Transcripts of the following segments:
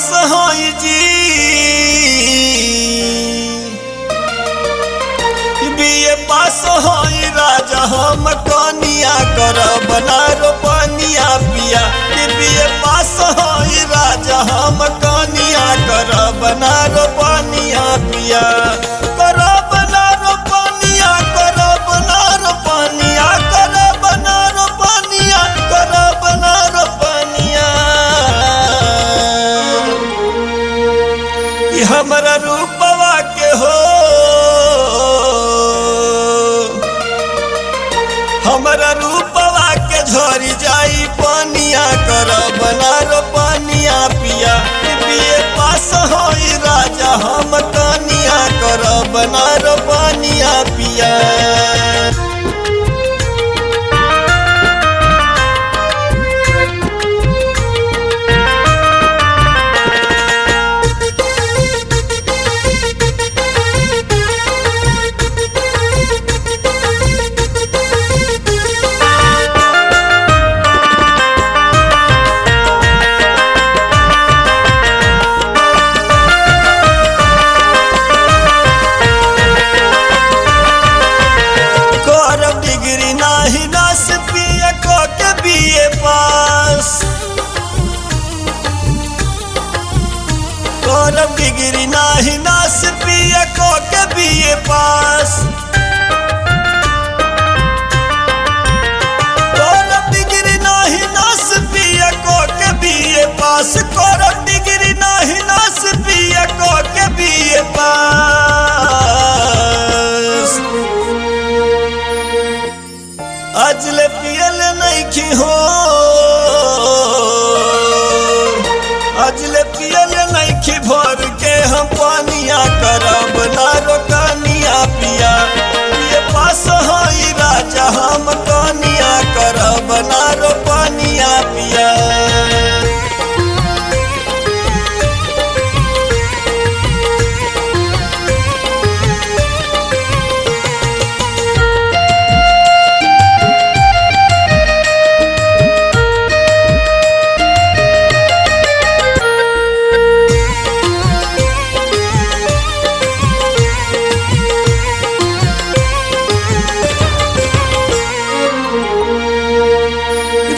पास होई जी, बीए पास होई राजा हम कनिया करब ना रोपनिया पिया। बीए पास होई राजा हम कनिया करब ना रोपनिया पिया। करब ना रोपनिया, करब ना रोपनिया, करब ना रोपनिया, करब ना रोपनिया। हमरा रूपवा के हो, हमरा रूपवा के झरी जाई पनिया। करब ना रोपनिया पिया। बीए पास होई राजा हम कनिया करब ना रोपनिया पिया। बीए पास करब डिग्री नाही नास पिया को के बीए पास। करब डिग्री नाही नास पिया को के बीए पास। करब डिग्री नाही नास पिया को के बीए पास। अजले पियल नइखी हो, अजले पियल नइखी भर के हम पानिया। करब ना रोकनिया पिया। बीए पास होई राजा हम कनिया करब ना रोपनिया पिया।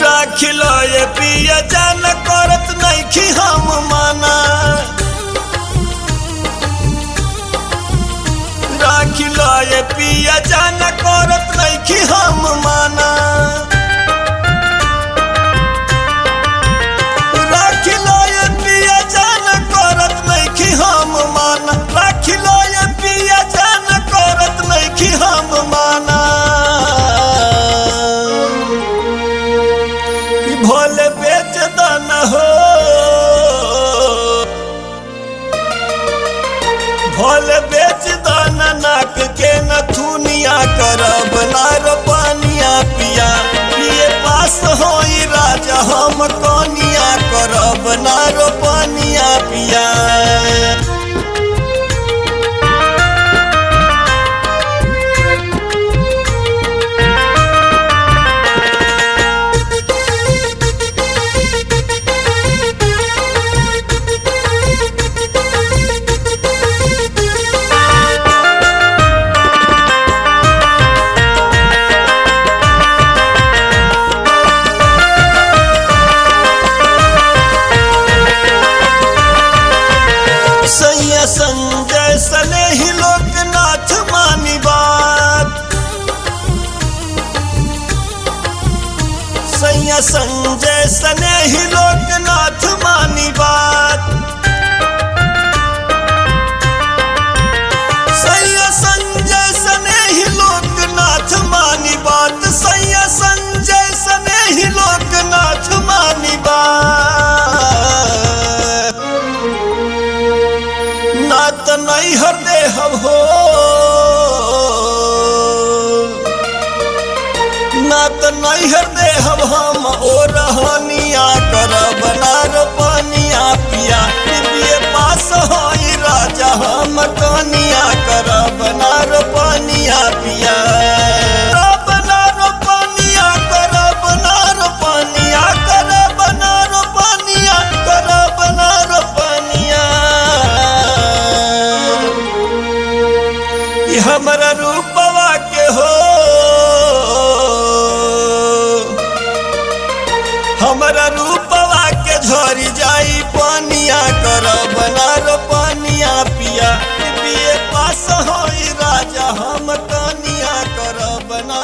राखिलो ये पिया जान करत नइखी हम माना। राखिलो ये पिया जान करत नइखी हम माना। राखिलो ये पिया जान करत नइखी हम माना। राखिलो ये पिया जान करत नइखी हम माना। भोले बेच दाना हो, भोले बेच दाना नाक के नथुनिया। करब ना रोपनिया पिया। बीए पास होई राजा हम कनिया करब ना रोपनिया पिया। संजय स्नेही लोकनाथ मानी बात। सैया संजय स्नेही लोकनाथ मानी बात। सैया संजय स्नेही लोकनाथ मानी बात। सैया संजय स्नेही लोकनाथ मानी बात। नात नहीं हर दे हम हो, नात नहीं हर दे हम ओ रहनिया। करब ना रोपनिया पिया। बीए पास होई राजा हम कनिया करब ना रोपनिया पिया। करब ना रोपनिया, करब ना रोपनिया, करब ना रोपनिया, करब ना रोपनिया। करब ना